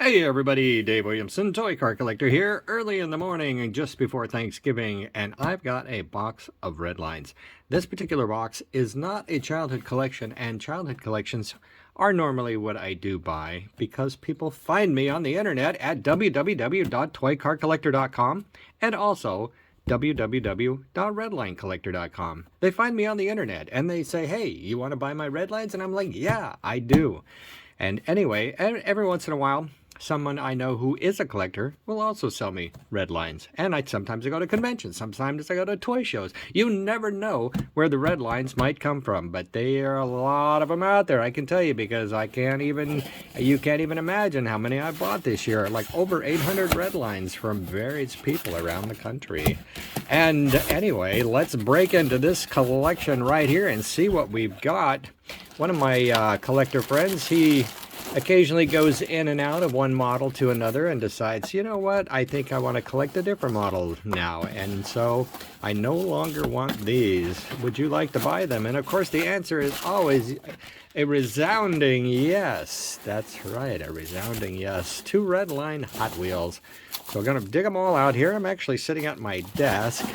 Hey everybody, Dave Williamson, Toy Car Collector here, early in the morning and just before Thanksgiving, and I've got a box of Redlines. This particular box is not a childhood collection, and childhood collections are normally what I do buy because people find me on the internet at www.ToyCarCollector.com and also www.redlinecollector.com. They find me on the internet and they say, hey, you want to buy my Redlines? And I'm like, yeah, I do. And anyway, every once in a while, someone I know who is a collector will also sell me Redlines. And sometimes I go to conventions, sometimes I go to toy shows. You never know where the Redlines might come from, but there are a lot of them out there, I can tell you, because you can't even imagine how many I bought this year. Like over 800 Redlines from various people around the country. And anyway, let's break into this collection right here and see what we've got. One of my collector friends, he occasionally goes in and out of one model to another and decides, you know what, I think I want to collect a different model now. And so I no longer want these. Would you like to buy them? And of course the answer is always a resounding yes. That's right, a resounding yes. 2 Redline Hot Wheels. So we're going to dig them all out here. I'm actually sitting at my desk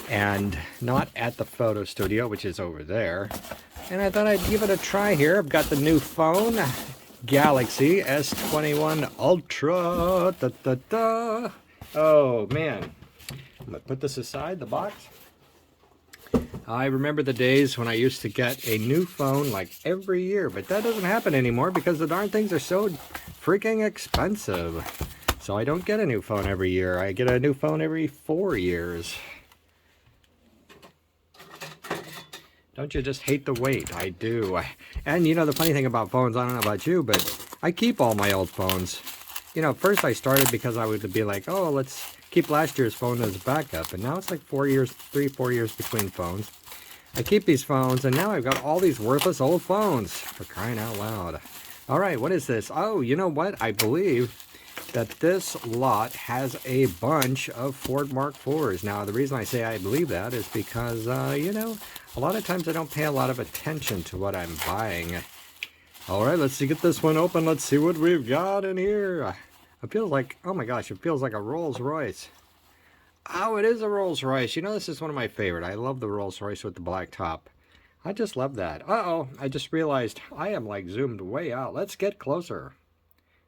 and not at the photo studio, which is over there. And I thought I'd give it a try here. I've got the new phone, Galaxy S21 Ultra. Da, da, da. Oh, man. I'm going to put this aside, the box. I remember the days when I used to get a new phone like every year, but that doesn't happen anymore because the darn things are so freaking expensive. So I don't get a new phone every year. I get a new phone every 4 years. Don't you just hate the wait? I do. And you know, the funny thing about phones, I don't know about you, but I keep all my old phones. You know, first I started because I would be like, oh, let's keep last year's phone as a backup. And now it's like 4 years, 4 years between phones. I keep these phones, and now I've got all these worthless old phones, for crying out loud. All right, what is this? Oh, you know what? I believe that this lot has a bunch of Ford Mark IVs. Now, the reason I say I believe that is because, you know, a lot of times I don't pay a lot of attention to what I'm buying. All right, let's get this one open. Let's see what we've got in here. It feels like, oh my gosh, it feels like a Rolls Royce. Oh, it is a Rolls Royce. You know, this is one of my favorite. I love the Rolls Royce with the black top. I just love that. Uh-oh, I just realized I am like zoomed way out. Let's get closer.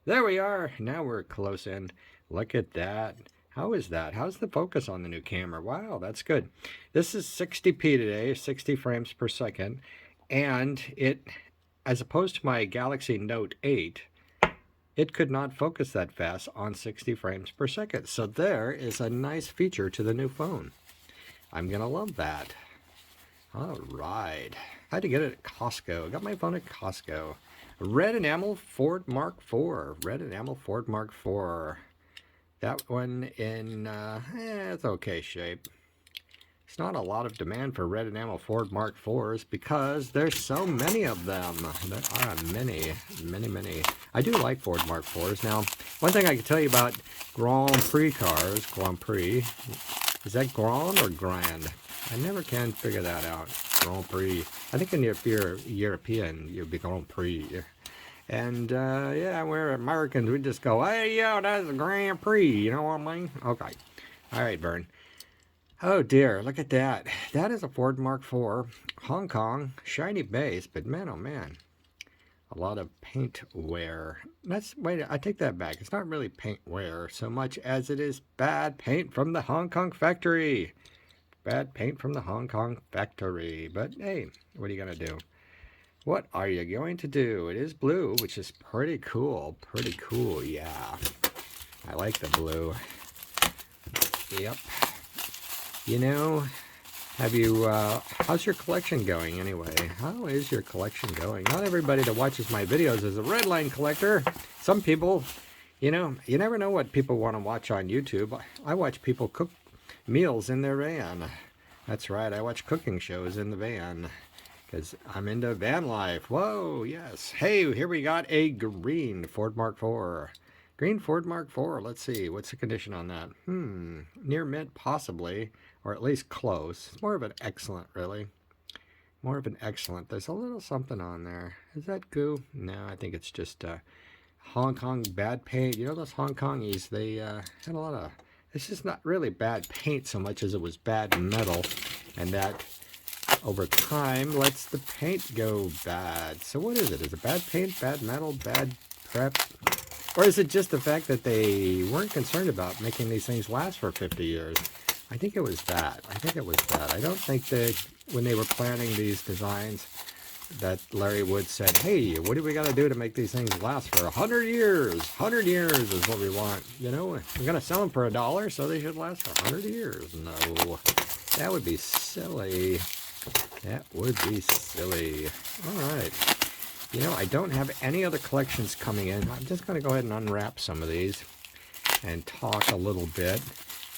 There we are. Now we're close in. Look at that. How is that? How's the focus on the new camera? Wow, that's good. This is 60p today, 60 frames per second. And it, as opposed to my Galaxy Note 8, it could not focus that fast on 60 frames per second. So there is a nice feature to the new phone. I'm going to love that. All right. I had to get it at Costco. I got my phone at Costco. Red enamel Ford Mark IV. Red enamel Ford Mark IV. That one in, it's okay shape. It's not a lot of demand for red enamel Ford Mark IVs because there's so many of them. There are many. I do like Ford Mark IVs. Now, one thing I can tell you about Grand Prix cars, Grand Prix, is that Grand or Grand? I never can figure that out. Grand Prix. I think if you're European, you'd be Grand Prix. And, yeah, we're Americans. We just go, hey, yo, that's a Grand Prix. You know what I mean? Okay. All right, Vern. Oh, dear. Look at that. That is a Ford Mark IV. Hong Kong. Shiny base. But, man, oh, man. A lot of paint wear. Wait, I take that back. It's not really paint wear so much as it is bad paint from the Hong Kong factory. Bad paint from the Hong Kong factory. But, hey, what are you going to do? What are you going to do? It is blue, which is pretty cool. Pretty cool, yeah. I like the blue. Yep. You know, have you, how's your collection going anyway? How is your collection going? Not everybody that watches my videos is a Redline collector. Some people, you know, you never know what people want to watch on YouTube. I watch people cook meals in their van. That's right, I watch cooking shows in the van. Because I'm into van life. Whoa, yes. Hey, here we got a green Ford Mark IV. Green Ford Mark IV. Let's see. What's the condition on that? Near mint, possibly. Or at least close. It's more of an excellent, really. More of an excellent. There's a little something on there. Is that goo? No, I think it's just Hong Kong bad paint. You know those Hong Kongies, they had a lot of, it's just not really bad paint so much as it was bad metal. And that, over time, lets the paint go bad. So what is it? Is it bad paint, bad metal, bad prep? Or is it just the fact that they weren't concerned about making these things last for 50 years? I think it was that. I think it was that. I don't think that when they were planning these designs that Larry Wood said, hey, what do we got to do to make these things last for 100 years? 100 years is what we want. You know, we're going to sell them for $1, so they should last for 100 years. No, that would be silly. That would be silly. All right. You know, I don't have any other collections coming in. I'm just going to go ahead and unwrap some of these and talk a little bit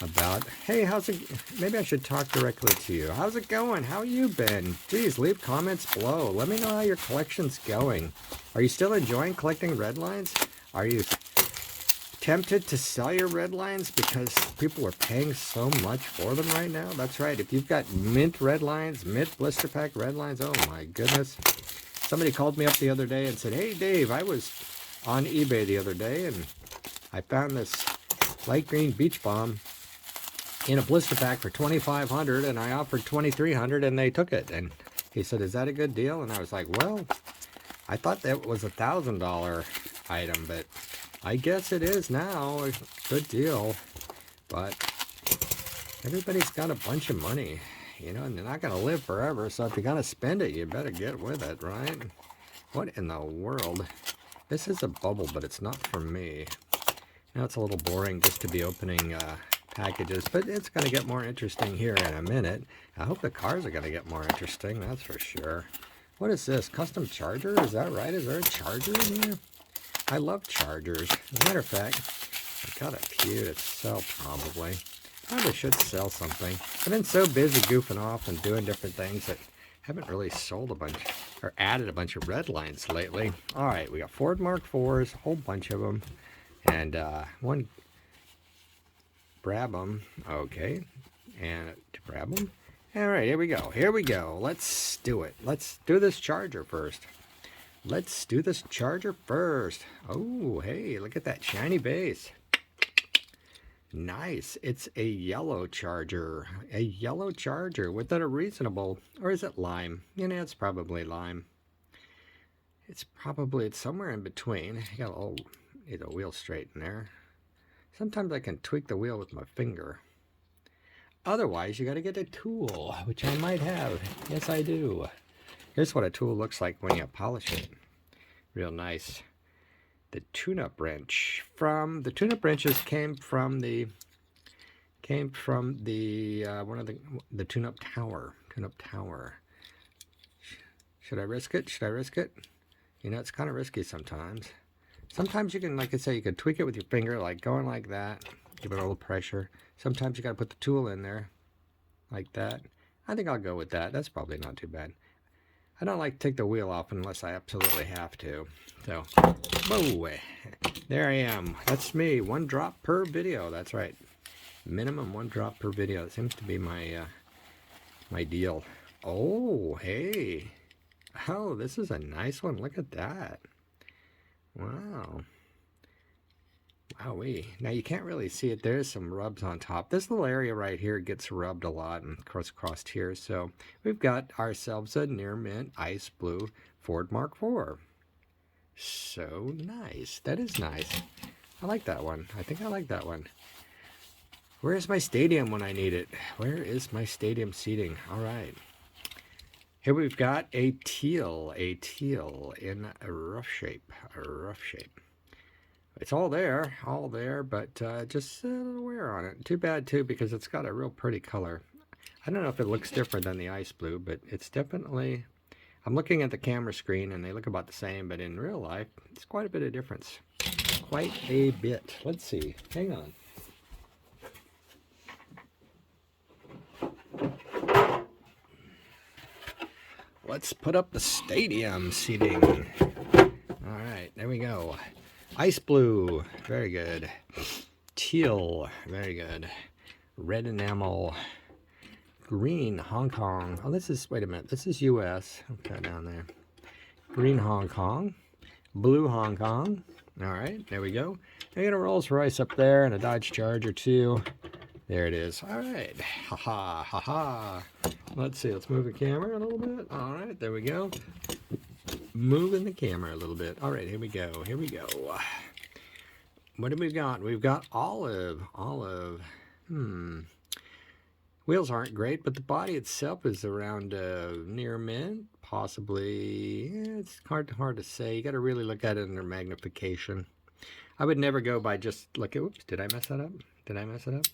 about, hey, how's it, maybe I should talk directly to you. How's it going? How you been? Geez, leave comments below. Let me know how your collection's going. Are you still enjoying collecting redlines? Are you tempted to sell your redlines because people are paying so much for them right now? That's right. If you've got mint redlines, mint blister pack redlines, oh my goodness. Somebody called me up the other day and said, hey, Dave, I was on eBay the other day and I found this light green beach bomb in a blister pack for $2,500 and I offered $2,300 and they took it. And he said, is that a good deal? And I was like, well, I thought that was $1,000 item, but I guess it is now. Good deal. But everybody's got a bunch of money, you know, and they're not going to live forever. So if you're going to spend it, you better get with it, right? What in the world? This is a bubble, but it's not for me. Now it's a little boring just to be opening packages, but it's going to get more interesting here in a minute. I hope the cars are going to get more interesting, that's for sure. What is this? Custom charger? Is that right? Is there a charger in here? I love chargers. As a matter of fact, I've got a few to sell probably. Probably should sell something. I've been so busy goofing off and doing different things that I haven't really sold a bunch or added a bunch of red lines lately. All right, we got Ford Mark IVs, a whole bunch of them, and one Brabham. Okay, and to Brabham. All right, here we go. Here we go. Let's do it. Let's do this charger first. Let's do this charger first. Oh, hey, look at that shiny base. Nice. It's a yellow charger. A yellow charger with a reasonable, or is it lime? You know, it's probably lime. It's somewhere in between. You got a little, need a wheel straight in there. Sometimes I can tweak the wheel with my finger. Otherwise, you got to get a tool, which I might have. Yes, I do. Here's what a tool looks like when you polish it. Real nice. The tune-up wrench. The tune-up wrenches came from the one of the tune-up tower. Tune-up tower. Should I risk it? Should I risk it? You know, it's kind of risky sometimes. Sometimes you can, like I say, you can tweak it with your finger, like going like that. Give it a little pressure. Sometimes you got to put the tool in there, like that. I think I'll go with that. That's probably not too bad. I don't like to take the wheel off unless I absolutely have to. So, whoa, there I am. That's me. 1 drop per video. That's right. Minimum 1 drop per video. That seems to be my my deal. Oh, hey. Oh, this is a nice one. Look at that. Wow. Wowee. Now you can't really see it. There's some rubs on top. This little area right here gets rubbed a lot and crisscrossed here. So we've got ourselves a near mint ice blue Ford Mark IV. So nice. That is nice. I like that one. I think I like that one. Where's my stadium when I need it? Where is my stadium seating? All right. Here we've got a teal in a rough shape. It's all there, but just a little wear on it. Too bad, too, because it's got a real pretty color. I don't know if it looks different than the ice blue, but it's definitely... I'm looking at the camera screen, and they look about the same, but in real life, it's quite a bit of difference. Quite a bit. Let's see. Hang on. Let's put up the stadium seating. All right, there we go. Ice blue, very good. Teal, very good. Red enamel. Green, Hong Kong. Oh, this is, wait a minute, this is US. Okay, down there. Green, Hong Kong. Blue, Hong Kong. All right, there we go. I got a Rolls Royce up there and a Dodge Charger too. There it is. All right. Ha ha ha ha. Let's see. Let's move the camera a little bit. All right, there we go. Moving the camera a little bit. All right, here we go. Here we go. What have we got? We've got olive. Olive. Wheels aren't great, but the body itself is around near mint. Possibly. Yeah, it's hard to say. You got to really look at it under magnification. I would never go by just look at. Oops, did I mess that up? Did I mess it up?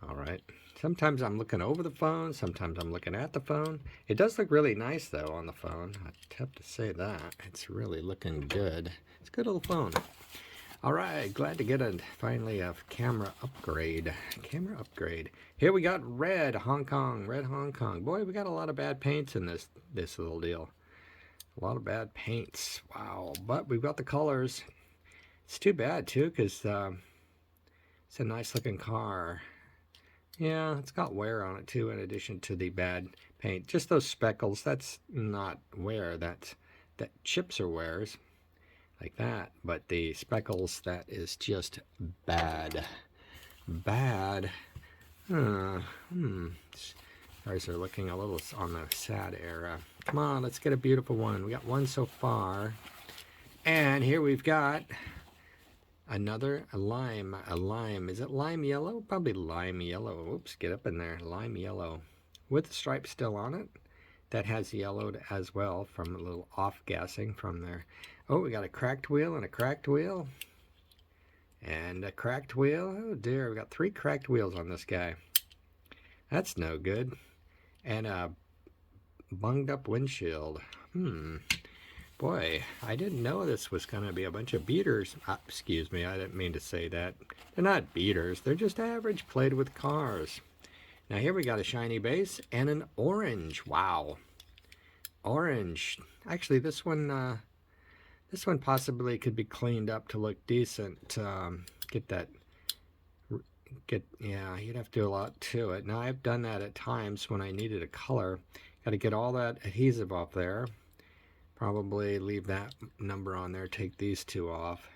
All right. Sometimes I'm looking over the phone. Sometimes I'm looking at the phone. It does look really nice, though, on the phone. I have to say that. It's really looking good. It's a good little phone. All right. Glad to get finally a camera upgrade. Camera upgrade. Here we got red Hong Kong. Red Hong Kong. Boy, we got a lot of bad paints in this little deal. A lot of bad paints. Wow. But we've got the colors. It's too bad, too, because it's a nice-looking car. Yeah, it's got wear on it too, in addition to the bad paint. Just those speckles, that's not wear, that chips are wears, like that. But the speckles, that is just bad. Bad. Cars are looking a little on the sad era. Come on, let's get a beautiful one. We got one so far. And here we've got another lime. Is it lime yellow? Probably lime yellow. Oops, get up in there. Lime yellow. With the stripe still on it. That has yellowed as well from a little off-gassing from there. Oh, we got a cracked wheel and a cracked wheel. And a cracked wheel. Oh dear, we got 3 cracked wheels on this guy. That's no good. And a bunged up windshield. Boy, I didn't know this was going to be a bunch of beaters. Excuse me, I didn't mean to say that. They're not beaters. They're just average played with cars. Now here we got a shiny base and an orange. Wow. Orange. Actually, this one possibly could be cleaned up to look decent. Yeah, you'd have to do a lot to it. Now, I've done that at times when I needed a color. Got to get all that adhesive off there. Probably leave that number on there, take these 2 off.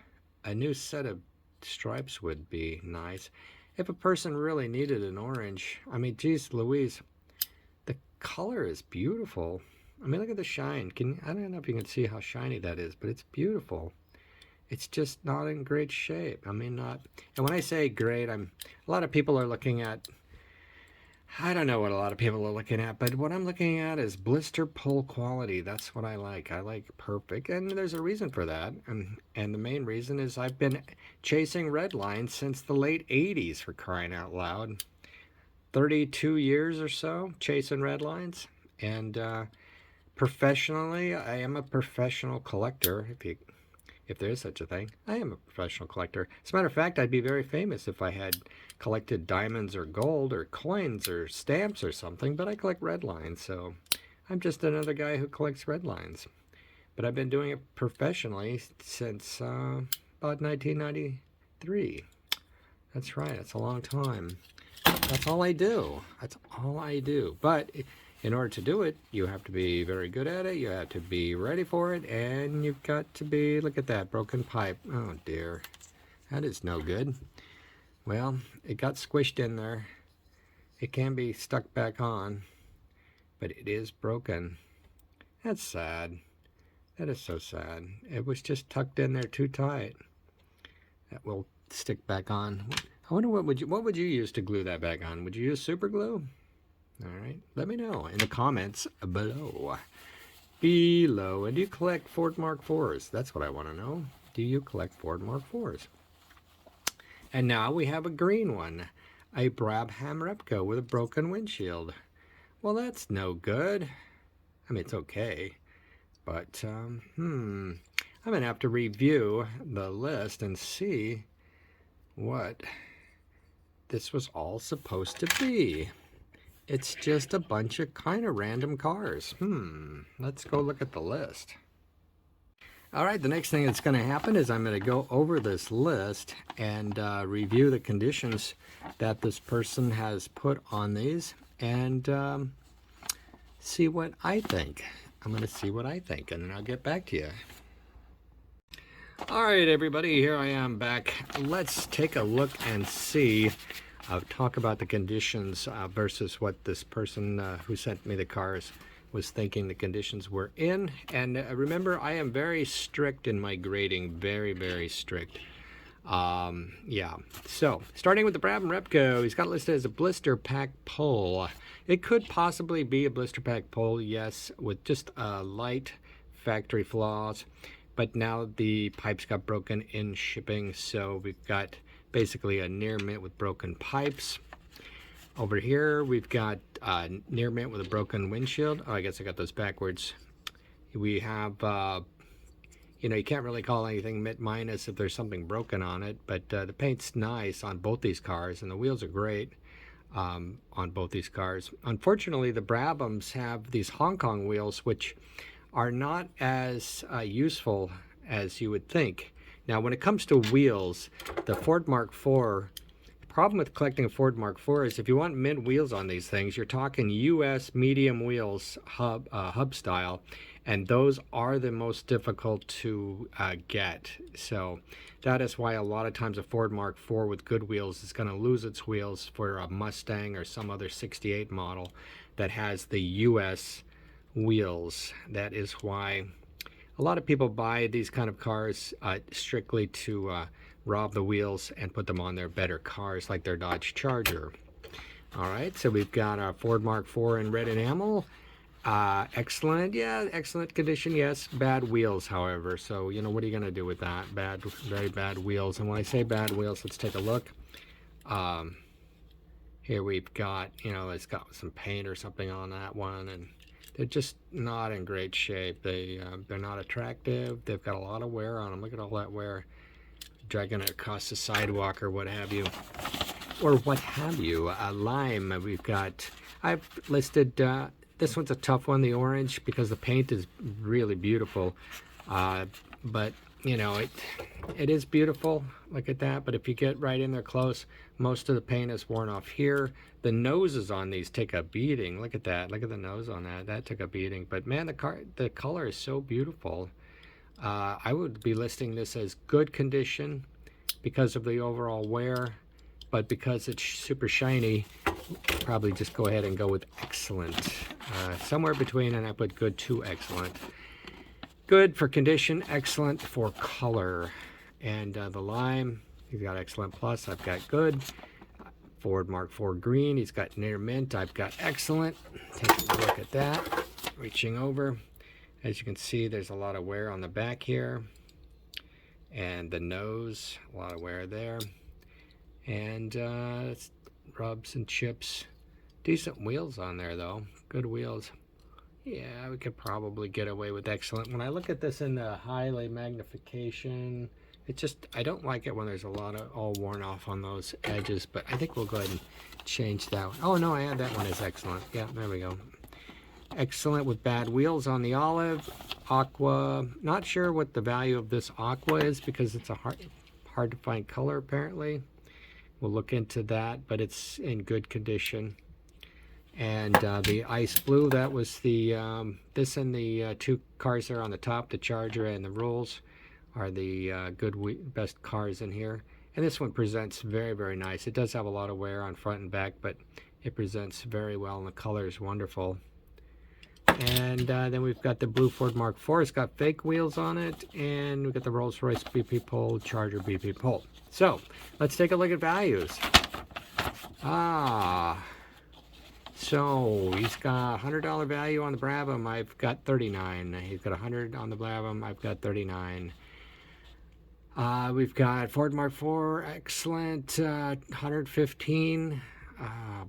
A new set of stripes would be nice. If a person really needed an orange, I mean, geez Louise, the color is beautiful. I mean, look at the shine. I don't know if you can see how shiny that is, but it's beautiful. It's just not in great shape. I mean, not, and when I say great, a lot of people are looking at, I don't know what a lot of people are looking at, but what I'm looking at is blister pull quality. That's what I like. I like perfect, and there's a reason for that. And the main reason is I've been chasing Redline since the late 80s, for crying out loud. 32 years or so chasing Redlines. And professionally, I am a professional collector, if there is such a thing. I am a professional collector. As a matter of fact, I'd be very famous if I had collected diamonds or gold or coins or stamps or something, but I collect Redlines, so I'm just another guy who collects Redlines. But I've been doing it professionally since about 1993. That's right, that's a long time. That's all I do. That's all I do. But in order to do it, you have to be very good at it, you have to be ready for it, and you've got to be, look at that, broken pipe. Oh dear, that is no good. Well, it got squished in there. It can be stuck back on, but it is broken. That's sad. That is so sad. It was just tucked in there too tight. That will stick back on. I wonder what would you use to glue that back on? Would you use super glue? All right, let me know in the comments below. And do you collect Ford Mark IVs? That's what I want to know. Do you collect Ford Mark IVs? And now we have a green one, a Brabham Repco with a broken windshield. Well, that's no good. I mean, it's okay, but I'm gonna have to review the list and see what this was all supposed to be. It's just a bunch of kind of random cars. Let's go look at the list. All right, the next thing that's going to happen is I'm going to go over this list and review the conditions that this person has put on these and see what I think. I'm going to see what I think, and then I'll get back to you. All right, everybody, here I am back. Let's take a look and see, talk about the conditions versus what this person who sent me the cars was thinking the conditions were in. And remember, I am very strict in my grading, very, very strict. Yeah, so starting with the Brabham Repco, he's got listed as a blister pack pole. It could possibly be a blister pack pole, yes, with just light factory flaws. But now the pipes got broken in shipping, so we've got basically a near mint with broken pipes. Over here, we've got near mint with a broken windshield. Oh, I guess I got those backwards. We have, you know, you can't really call anything mint minus if there's something broken on it, but the paint's nice on both these cars, and the wheels are great on both these cars. Unfortunately, the Brabhams have these Hong Kong wheels, which are not as useful as you would think. Now, when it comes to wheels, the Ford Mark IV, the problem with collecting a Ford Mark IV is if you want mint wheels on these things, you're talking US medium wheels, hub style, and those are the most difficult to get. So that is why a lot of times a Ford Mark IV with good wheels is going to lose its wheels for a Mustang or some other 68 model that has the US wheels. That is why a lot of people buy these kind of cars strictly to rob the wheels and put them on their better cars like their Dodge Charger. All right, so we've got our Ford Mark IV in red enamel. Excellent, yeah, excellent condition, yes. Bad wheels, however, so you know, what are you going to do with that? Bad, very bad wheels. And when I say bad wheels, let's take a look. Here we've got, you know, it's got some paint or something on that one, and they're just not in great shape. They're not attractive. They've got a lot of wear on them. Look at all that wear, dragging it across the sidewalk or what have you. Lime, we've got, I've listed, this one's a tough one, the orange, because the paint is really beautiful. But, you know, it is beautiful. Look at that. But if you get right in there close, most of the paint is worn off here. The noses on these take a beating. Look at that. Look at the nose on that. That took a beating. But man, the color is so beautiful. I would be listing this as good condition because of the overall wear, but because it's super shiny, probably just go ahead and go with excellent. Somewhere between, and I put good to excellent. Good for condition, excellent for color. And the lime, he's got excellent plus, I've got good. Ford Mark IV green, he's got near mint, I've got excellent. Take a look at that. Reaching over, as you can see, there's a lot of wear on the back here, and the nose, a lot of wear there, and it's rubs and chips. Decent wheels on there though, good wheels. Yeah, we could probably get away with excellent. When I look at this in the highlight magnification, it just, I don't like it when there's a lot of all worn off on those edges, but I think we'll go ahead and change that one. Oh no, I had that one as excellent. Yeah, there we go. Excellent with bad wheels on the olive. Aqua, not sure what the value of this aqua is because it's a hard to find color apparently. We'll look into that, but it's in good condition. And the ice blue, that was the, this and the two cars there on the top, the Charger and the Rolls, are the best cars in here. And this one presents very, very nice. It does have a lot of wear on front and back, but it presents very well, and the color is wonderful. And then we've got the blue Ford Mark IV. It's got fake wheels on it, and we've got the Rolls-Royce BP pole, Charger BP pole. So let's take a look at values. So he's got $100 value on the Brabham. I've got 39. He's got 100 on the Brabham. I've got 39. We've got Ford Mark IV, excellent, 115.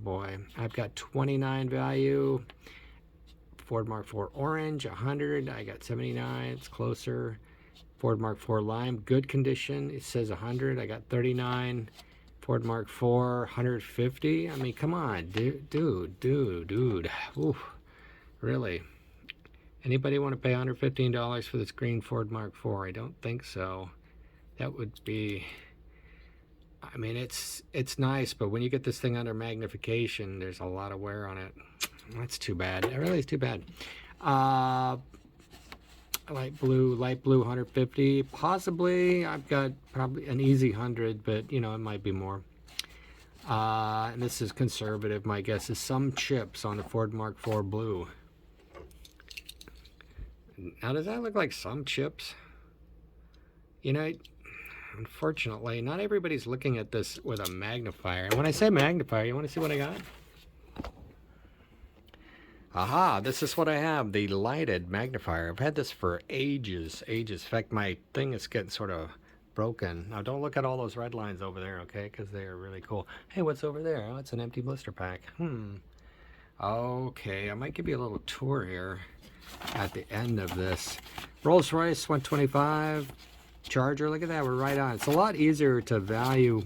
Boy, I've got 29 value. Ford Mark IV orange, 100. I got 79. It's closer. Ford Mark IV lime, good condition. It says 100. I got 39. Ford Mark IV, 150. I mean, come on, dude. Ooh, really? Anybody want to pay $115 for this green Ford Mark IV? I don't think so. That would be, I mean, it's nice, but when you get this thing under magnification, there's a lot of wear on it. That's too bad. It really is too bad. light blue 150. Possibly, I've got probably an easy 100, but you know, it might be more. And this is conservative. My guess is some chips on the Ford Mark IV blue. Now, does that look like some chips? You know, unfortunately, not everybody's looking at this with a magnifier. And when I say magnifier, you want to see what I got? Aha, this is what I have, the lighted magnifier. I've had this for ages. In fact, my thing is getting sort of broken. Now, don't look at all those red lines over there, okay? Because they are really cool. Hey, what's over there? Oh, it's an empty blister pack. Okay, I might give you a little tour here at the end of this. Rolls-Royce 125 Charger. Look at that, we're right on. It's a lot easier to value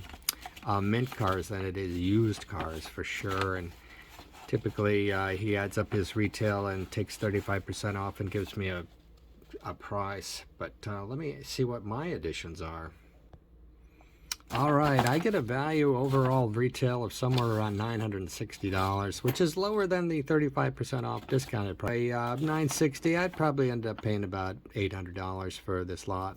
mint cars than it is used cars, for sure. And typically, he adds up his retail and takes 35% off and gives me a price. But let me see what my additions are. All right, I get a value overall retail of somewhere around $960, which is lower than the 35% off discounted price. $960, I'd probably end up paying about $800 for this lot.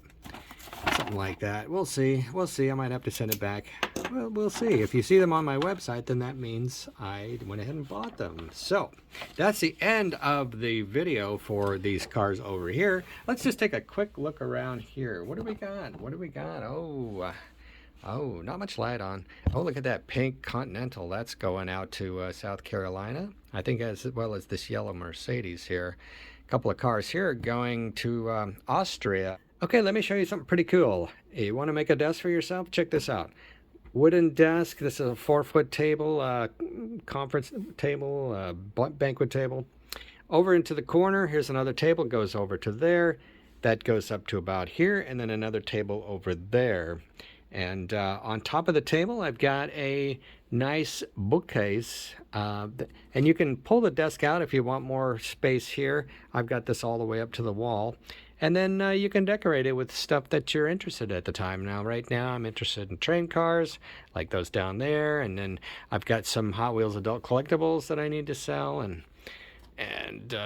Something like that. We'll see. We'll see. I might have to send it back. Well, we'll see. If you see them on my website, then that means I went ahead and bought them. So that's the end of the video for these cars over here. Let's just take a quick look around here. What do we got? What do we got? Oh, not much light on. Oh, look at that pink Continental. That's going out to South Carolina. I think as well as this yellow Mercedes here. A couple of cars here going to Austria. Okay, let me show you something pretty cool. You want to make a desk for yourself? Check this out. Wooden desk. This is a 4-foot table, conference table, banquet table. Over into the corner, here's another table, goes over to there. That goes up to about here, and then another table over there. And on top of the table, I've got a nice bookcase. And you can pull the desk out if you want more space here. I've got this all the way up to the wall. And then you can decorate it with stuff that you're interested in at the time. Now, right now, I'm interested in train cars, like those down there. And then I've got some Hot Wheels adult collectibles that I need to sell, and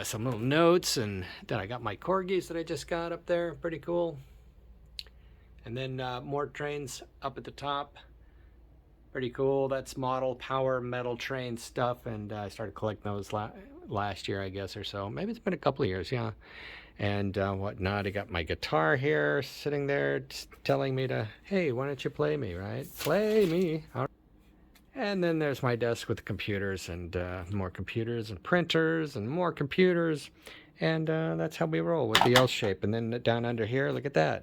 some little notes. And then I got my corgis that I just got up there. Pretty cool. And then more trains up at the top. Pretty cool. That's model power metal train stuff. And I started collecting those last year, I guess, or so. Maybe it's been a couple of years, yeah. And whatnot. I got my guitar here sitting there telling me to, hey, why don't you play me, right? Play me. All right. And then there's my desk with computers and more computers and printers and more computers. And that's how we roll with the L shape. And then down under here, look at that.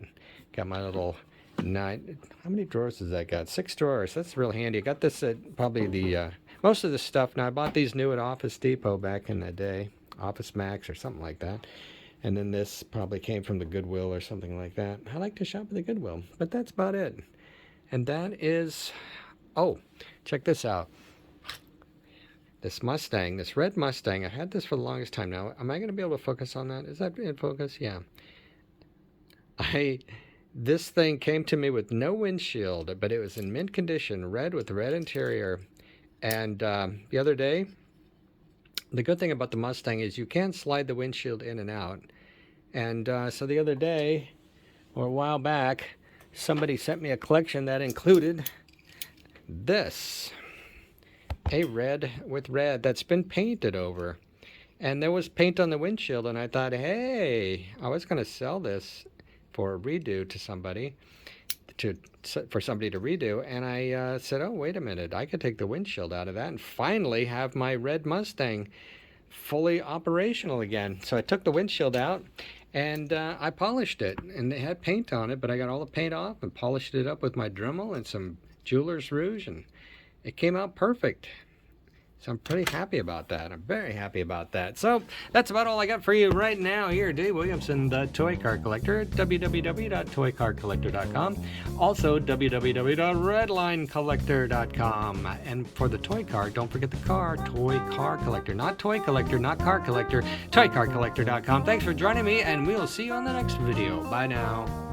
Got my little 9, how many drawers does that got? 6 drawers. That's real handy. I got this at probably the, most of the stuff. Now, I bought these new at Office Depot back in the day. Office Max or something like that. And then this probably came from the Goodwill or something like that. I like to shop at the Goodwill, but that's about it. And that is, oh, check this out. This Mustang, this red Mustang, I had this for the longest time now. Am I going to be able to focus on that? Is that in focus? Yeah. This thing came to me with no windshield, but it was in mint condition, red with red interior. And the other day, the good thing about the Mustang is you can slide the windshield in and out. And so the other day, or a while back, somebody sent me a collection that included this. A red with red that's been painted over. And there was paint on the windshield, and I thought, hey, I was going to sell this for a redo to somebody, for somebody to redo. And I said, oh, wait a minute, I could take the windshield out of that and finally have my red Mustang fully operational again. So I took the windshield out and I polished it, and it had paint on it, but I got all the paint off and polished it up with my Dremel and some Jeweler's Rouge, and it came out perfect. So I'm pretty happy about that. I'm very happy about that. So that's about all I got for you right now here. Dave Williamson, the Toy Car Collector, www.ToyCarCollector.com. Also, www.redlinecollector.com. And for the toy car, don't forget the car, Toy Car Collector. Not Toy Collector, not Car Collector, ToyCarCollector.com. Thanks for joining me, and we'll see you on the next video. Bye now.